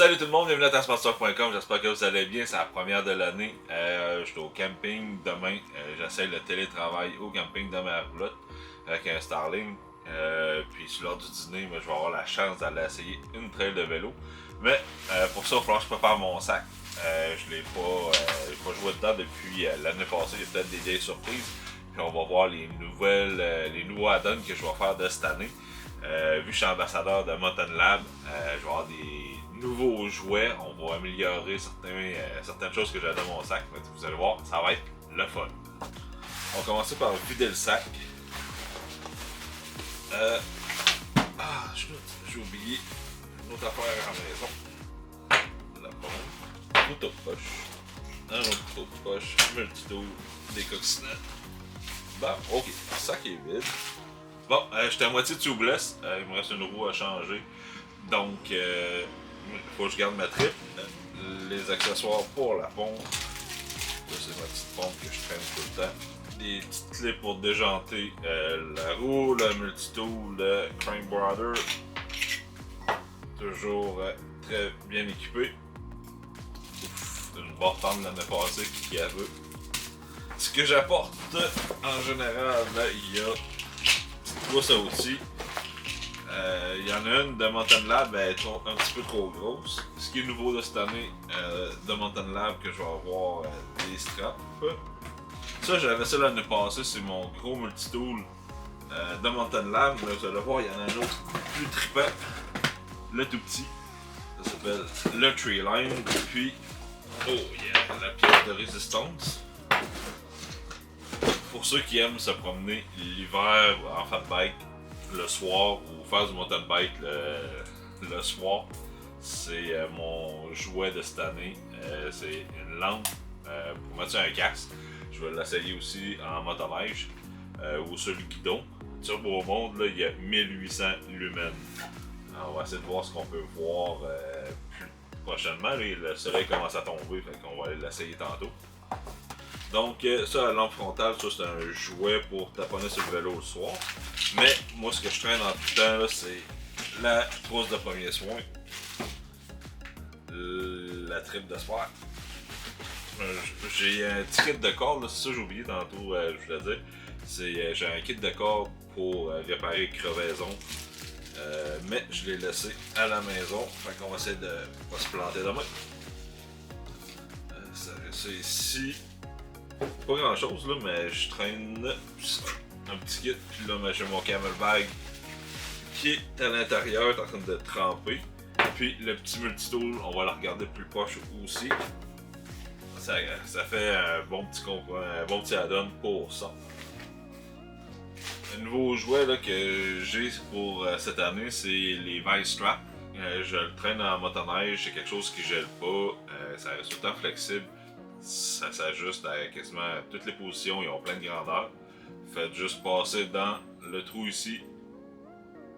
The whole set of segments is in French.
Salut tout le monde, bienvenue à Taskmaster.com, j'espère que vous allez bien, c'est la première de l'année. Je suis au camping demain, j'essaie le télétravail au camping de ma roulotte avec un Starlink. Puis sur l'heure du dîner, je vais avoir la chance d'aller essayer une trail de vélo. Mais pour ça, il va falloir que je prépare mon sac. Je l'ai pas joué dedans depuis l'année passée, il y a peut-être des vieilles surprises. Puis on va voir les nouveaux add-ons que je vais faire de cette année. Vu que je suis ambassadeur de Mountain Lab, je vais avoir des nouveaux jouets, on va améliorer certaines choses que j'ai dans mon sac. Vous allez voir, ça va être le fun. On va commencer par vider le sac. J'ai oublié une autre affaire à la maison. La pompe, couteau de poche, un autre couteau de poche, multitool, des coccinettes. Bon, ok, le sac est vide. Bon, j'étais à moitié tubeless, il me reste une roue à changer. Donc, il faut que je garde ma trip. Les accessoires pour la pompe. Là, c'est ma petite pompe que je traîne tout le temps. Des petites clés pour déjanter la roue, le multitool, le crank brother. Toujours très bien équipé. Une barre tendre l'année passée qui a vu. Ce que j'apporte en général, il y a trousse à outils. Il y en a une de Mountain Lab, elle est un petit peu trop grosse. Ce qui est nouveau de cette année de Mountain Lab, que je vais avoir des straps. Ça, j'avais ça l'année passée, c'est mon gros multitool de Mountain Lab. Mais vous allez voir, il y en a un autre plus trippant, le tout petit. Ça s'appelle le Treeline. Puis, oh yeah, la pièce de résistance. Pour ceux qui aiment se promener l'hiver en fat bike le soir ou faire du mountain bike le soir, c'est mon jouet de cette année. C'est une lampe pour mettre sur un casque. Je vais l'essayer aussi en motoneige ou sur le guidon. Sur Beau Monde, là, il y a 1800 lumens. Alors, on va essayer de voir ce qu'on peut voir plus prochainement. Là, le soleil commence à tomber, fait qu'on va aller l'essayer tantôt. Donc ça, la lampe frontale, ça c'est un jouet pour taponner sur le vélo le soir. Mais moi ce que je traîne en tout temps là, c'est la trousse de premiers soins, la tripe de sport. J'ai un petit kit de corde, c'est ça j'ai oublié tantôt, je voulais dire. J'ai un kit de corde pour réparer crevaison. Mais je l'ai laissé à la maison, fait qu'on va essayer de pas se planter demain. C'est ici. Pas grand chose là, mais je traîne un petit kit, puis là j'ai mon camelbag qui est à l'intérieur, est en train de tremper. Puis le petit multitool, on va le regarder plus proche aussi. Ça fait un bon petit add-on pour ça. Le nouveau jouet là, que j'ai pour cette année, c'est les Vice Strap. Je le traîne en motoneige, c'est quelque chose qui gèle pas, ça reste tout le temps flexible. Ça s'ajuste à quasiment toutes les positions, ils ont plein de grandeur. Faites juste passer dans le trou ici.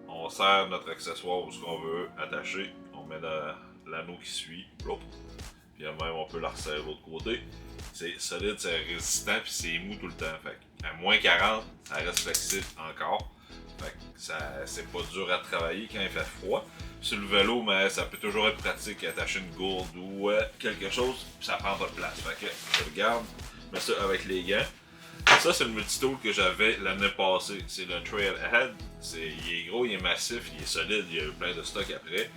On serre notre accessoire où ce qu'on veut attacher. On met dans l'anneau qui suit. Puis même on peut la resserrer de l'autre côté. C'est solide, c'est résistant puis c'est mou tout le temps. Fait à moins 40, ça reste flexible encore. Fait que c'est pas dur à travailler quand il fait froid. Sur le vélo, mais ça peut toujours être pratique attacher une gourde ou quelque chose, puis ça prend pas de place. Fait que je le garde, je mets ça avec les gants. Ça, c'est le multitool que j'avais l'année passée. C'est le Trailhead. Il est gros, il est massif, il est solide, il y a eu plein de stock après.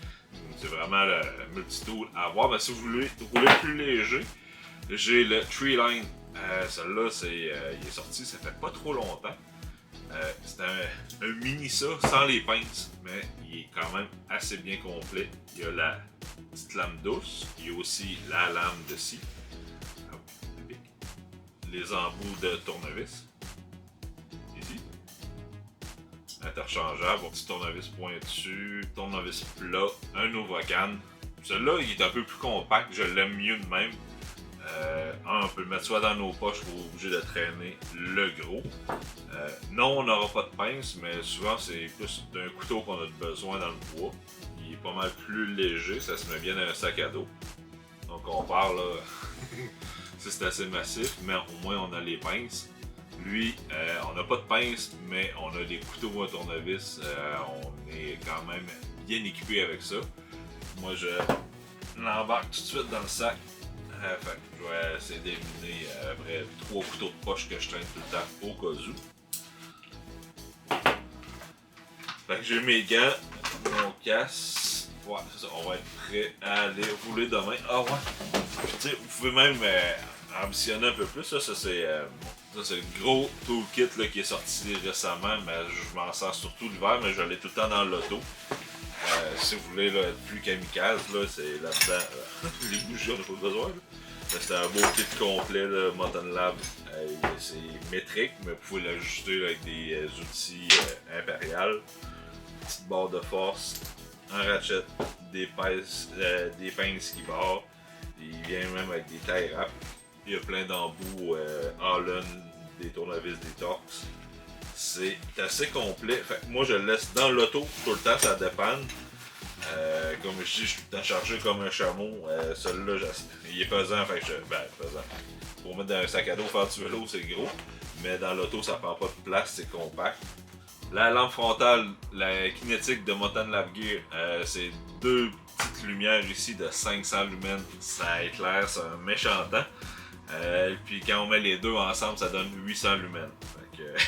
C'est vraiment le multitool à avoir. Mais si vous voulez rouler plus léger, j'ai le Treeline. Celui-là, il est sorti, ça fait pas trop longtemps. C'est un mini ça, sans les pinces, mais il est quand même assez bien complet. Il y a la petite lame douce, il y a aussi la lame de scie, les embouts de tournevis, ici, interchangeable, un petit tournevis pointu, tournevis plat, un Novocan. Celui-là, il est un peu plus compact, je l'aime mieux de même. On peut le mettre soit dans nos poches pour obligé de traîner le gros. Non, on n'aura pas de pince, mais souvent c'est plus d'un couteau qu'on a besoin dans le bois. Il est pas mal plus léger, ça se met bien dans un sac à dos. Donc on parle là, c'est assez massif, mais au moins on a les pinces. Lui, on n'a pas de pince, mais on a des couteaux à tournevis. On est quand même bien équipé avec ça. Moi, l'embarque tout de suite dans le sac. Fait que je vais essayer d'éliminer après 3 couteaux de poche que je traîne tout le temps au cas où. Fait que j'ai mes gants, mon casque. Ouais, c'est ça, on va être prêt à aller rouler demain. Ah ouais! Tu sais, vous pouvez même ambitionner un peu plus. Ça c'est le gros toolkit là, qui est sorti récemment, mais je m'en sers surtout l'hiver, mais je l'ai tout le temps dans l'auto. Si vous voulez là, être plus kamikaze, là, c'est là-dedans. Les bougies, on n'a pas besoin. C'est un beau kit complet, là, Mountain Lab. C'est métrique, mais vous pouvez l'ajuster avec des outils impériales. Petite barre de force, un ratchet, des pinces qui barrent. Il vient même avec des tie wraps. Il y a plein d'embouts Allen, des tournevis, des Torx. C'est assez complet. Fait que moi je le laisse dans l'auto tout le temps, ça dépanne. Comme je dis, je suis tout le temps chargé comme un chameau. Celui-là, il est pesant, fait que pesant. Pour mettre dans un sac à dos, faire du vélo, c'est gros. Mais dans l'auto, ça prend pas de place, c'est compact. La lampe frontale, la kinétique de Mountain Lab Gear, c'est 2 petites lumières ici de 500 lumens. Ça éclaire, c'est un méchant temps. Puis quand on met les deux ensemble, ça donne 800 lumens. Fait que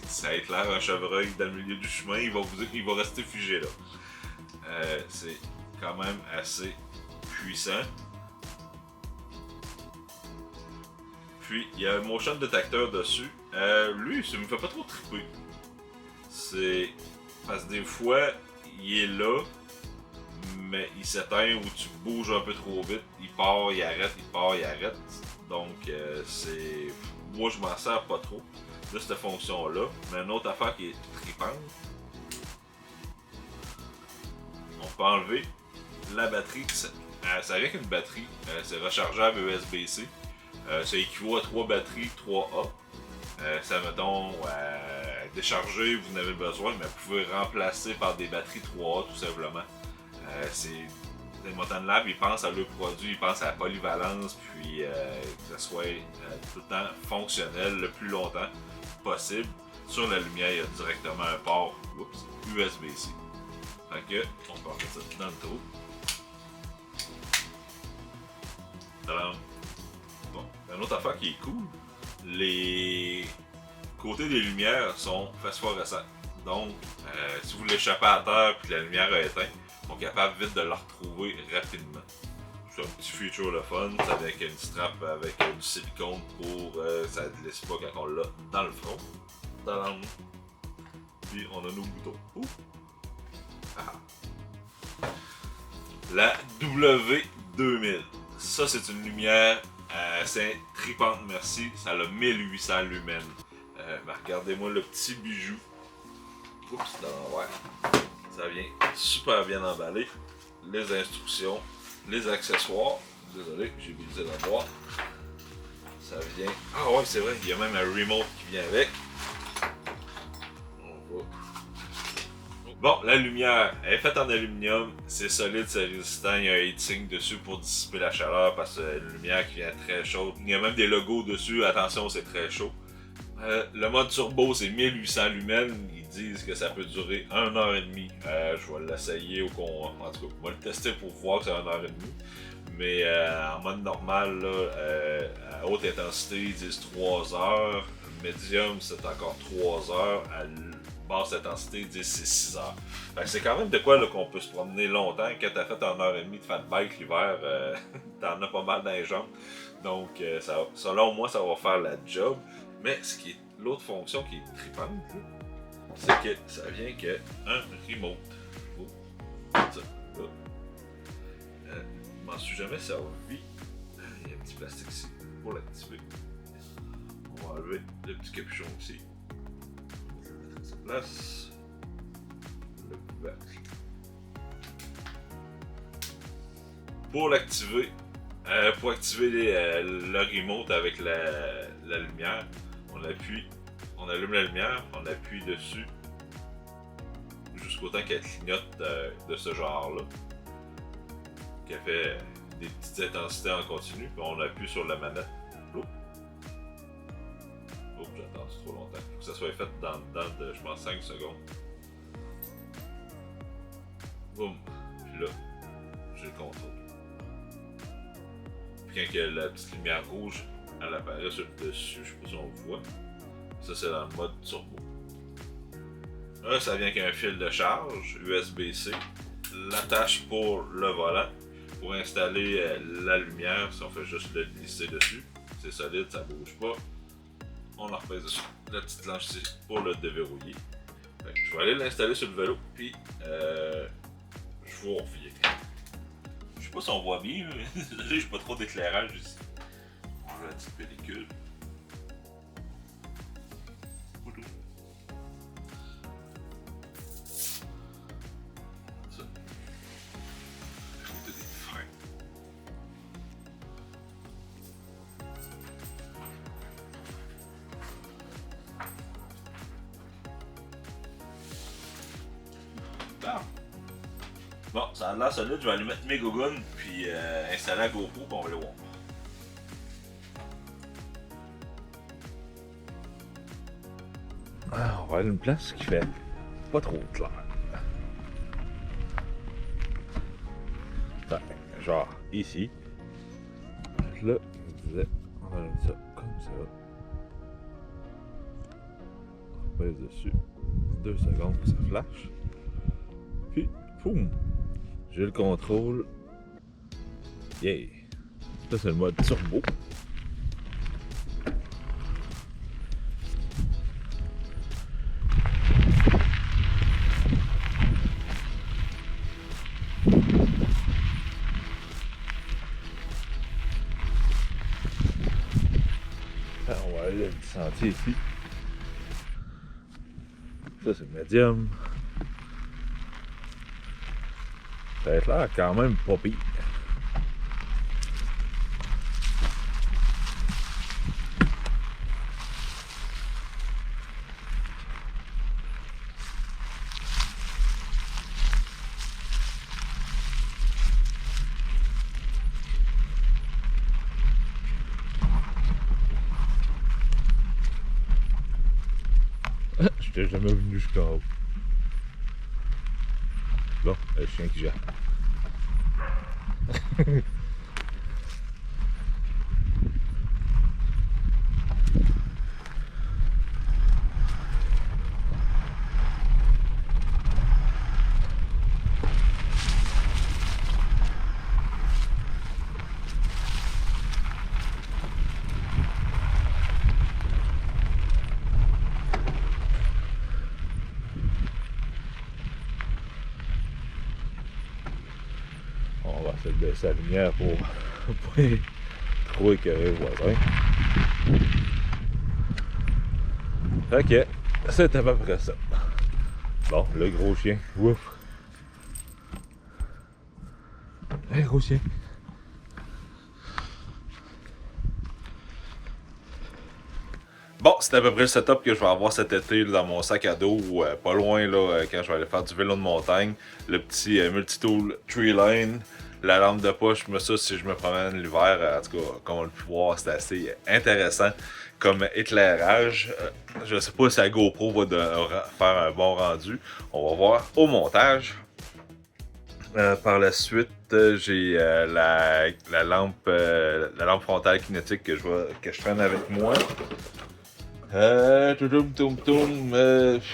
ça éclaire un chevreuil dans le milieu du chemin, il va rester figé là. C'est quand même assez puissant. Puis il y a un motion detector dessus. Lui, ça me fait pas trop triper. C'est parce que des fois, il est là, mais il s'éteint ou tu bouges un peu trop vite. Il part, il arrête, il part, il arrête. Donc c'est. Moi je m'en sers pas trop de cette fonction-là. Mais une autre affaire qui est tripante. On peut enlever la batterie. Ça vient avec une batterie. C'est rechargeable USB-C. Ça équivaut à 3 batteries 3A. Ça mettons décharger, vous n'avez besoin, mais vous pouvez remplacer par des batteries 3A tout simplement. Les Mountain Lab, ils pensent à leur produit, ils pensent à la polyvalence, puis que ça soit tout le temps fonctionnel le plus longtemps possible. Sur la lumière, il y a directement un port USB-C. Fait que, on peut remettre ça dans le trou. Bon, une autre affaire qui est cool, les côtés des lumières sont phosphorescents. Donc, si vous l'échappez à terre et que la lumière a éteint, on est capable vite de la retrouver rapidement. C'est un petit feature le fun, c'est avec une strap avec du silicone pour ça ne glisse pas quand on l'a dans le front. Puis on a nos boutons. La W2000. Ça, c'est une lumière assez tripante, merci. Ça a 1800 lumens. Regardez-moi le petit bijou. Oups, dans l'envers. Ça vient super bien emballé. Les instructions, les accessoires. Désolé, j'ai brisé la boîte. Ça vient. Ah ouais, c'est vrai, il y a même un remote qui vient avec. On va. Bon, la lumière, elle est faite en aluminium, c'est solide, c'est résistant, il y a un heatsink dessus pour dissiper la chaleur parce que c'est une lumière qui vient très chaude. Il y a même des logos dessus, attention, c'est très chaud. Le mode turbo, c'est 1800 lumens, ils disent que ça peut durer 1h30. Je vais l'essayer en tout cas, je vais le tester pour voir que c'est 1h30. Mais en mode normal, là, à haute intensité, ils disent 3 heures. Medium, c'est encore 3 heures. À basse intensité, ils disent c'est 6 heures. Fait que c'est quand même de quoi qu'on peut se promener longtemps. Quand t'as fait 1h30 de fat bike l'hiver, t'en as pas mal dans les jambes. Donc, selon moi, ça va faire la job. Mais ce qui est l'autre fonction qui est trippante, c'est que ça vient qu'un remote. Oh, ça, là. Je m'en suis jamais servi. Il y a un petit plastique ici pour l'activer. On va enlever le petit capuchon ici. Je vais mettre ça en place. Le couvercle. Pour l'activer, pour activer le remote avec la lumière, on allume la lumière, on appuie dessus jusqu'au temps qu'elle clignote de ce genre-là. Qu'elle fait des petites intensités en continu, puis on appuie sur la manette. Oh, j'attends, c'est trop longtemps. Il faut que ça soit fait dans de, je pense, 5 secondes. Boum. Puis là, j'ai le contrôle. quand que la petite lumière rouge elle apparaît sur le dessus, je sais pas si on le voit. Ça c'est dans le mode turbo. Là ça vient avec un fil de charge USB-C, l'attache pour le volant, pour installer la lumière, si on fait juste le glisser dessus. C'est solide, ça bouge pas. On en repèse dessus. La petite planche ici pour le déverrouiller. Fait que je vais aller l'installer sur le vélo, puis je vous reviens. Je sais pas si on voit bien, mais j'ai pas trop d'éclairage ici. On a la petite pellicule. Ça. Des freins. Bon, ça a l'air solide, je vais aller mettre mes gougounes puis installer la GoPro puis on va le voir. Ah, on va aller à une place qui fait pas trop clair. Ouais, genre ici. Là, je disais, on va mettre ça comme ça. On pèse dessus 2 secondes pour que ça flash. Puis, boum! J'ai le contrôle. Yeah! Ça, c'est le mode turbo. Alors, on va aller le petit sentier ici. Ça, c'est le médium. Ça a l'air quand même pas pire. J'étais jamais venu jusqu'en haut. Bon, le chien qui gère. On va essayer de baisser la lumière pour pas trop écœurer le voisin. Fait que c'est à peu près ça. Bon, le gros chien. Ouf! Hey, gros chien! Bon, c'est à peu près le setup que je vais avoir cet été là, dans mon sac à dos, pas loin là, quand je vais aller faire du vélo de montagne. Le petit multitool Tree Lane, la lampe de poche, mais ça si je me promène l'hiver, en tout cas, comme on le peut voir, c'est assez intéressant comme éclairage. Je sais pas si la GoPro va faire un bon rendu, on va voir au montage. Par la suite, j'ai la lampe frontale kinétique que je traîne avec moi.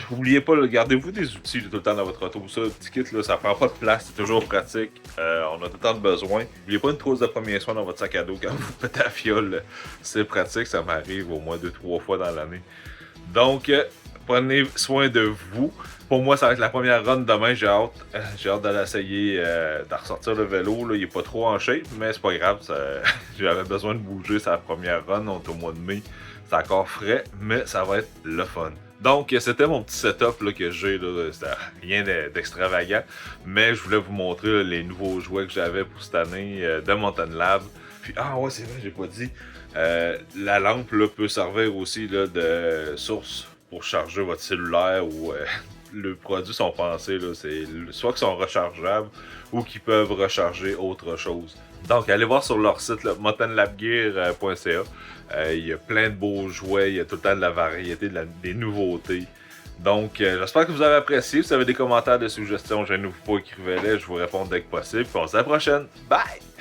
Oubliez pas, gardez-vous des outils tout le temps dans votre auto. Ça, le petit kit, là, ça prend pas de place, c'est toujours pratique. On a tout le temps de besoin. N'oubliez pas une trousse de premiers soins dans votre sac à dos quand vous faites la fiole. C'est pratique, ça m'arrive au moins 2-3 fois dans l'année. Donc, prenez soin de vous. Pour moi, ça va être la première run demain, j'ai hâte de l'essayer, de ressortir le vélo. Là. Il est pas trop en shape, mais c'est pas grave. J'avais besoin de bouger, c'est la première run, on est au mois de mai. C'est encore frais, mais ça va être le fun. Donc, c'était mon petit setup là, que j'ai. C'était rien d'extravagant, mais je voulais vous montrer là, les nouveaux jouets que j'avais pour cette année de Mountain Lab. Puis, ah ouais, c'est vrai, j'ai pas dit. La lampe là, peut servir aussi là, de source pour charger votre cellulaire ou les produits sont pensés, c'est soit qu'ils sont rechargeables ou qu'ils peuvent recharger autre chose. Donc, allez voir sur leur site, mountainlabgear.ca. Il y a plein de beaux jouets, il y a tout le temps de la variété, des nouveautés. Donc, j'espère que vous avez apprécié. Si vous avez des commentaires, des suggestions, gênez-vous pas, écrivez-les, je vous réponds dès que possible. Puis on se dit à la prochaine. Bye!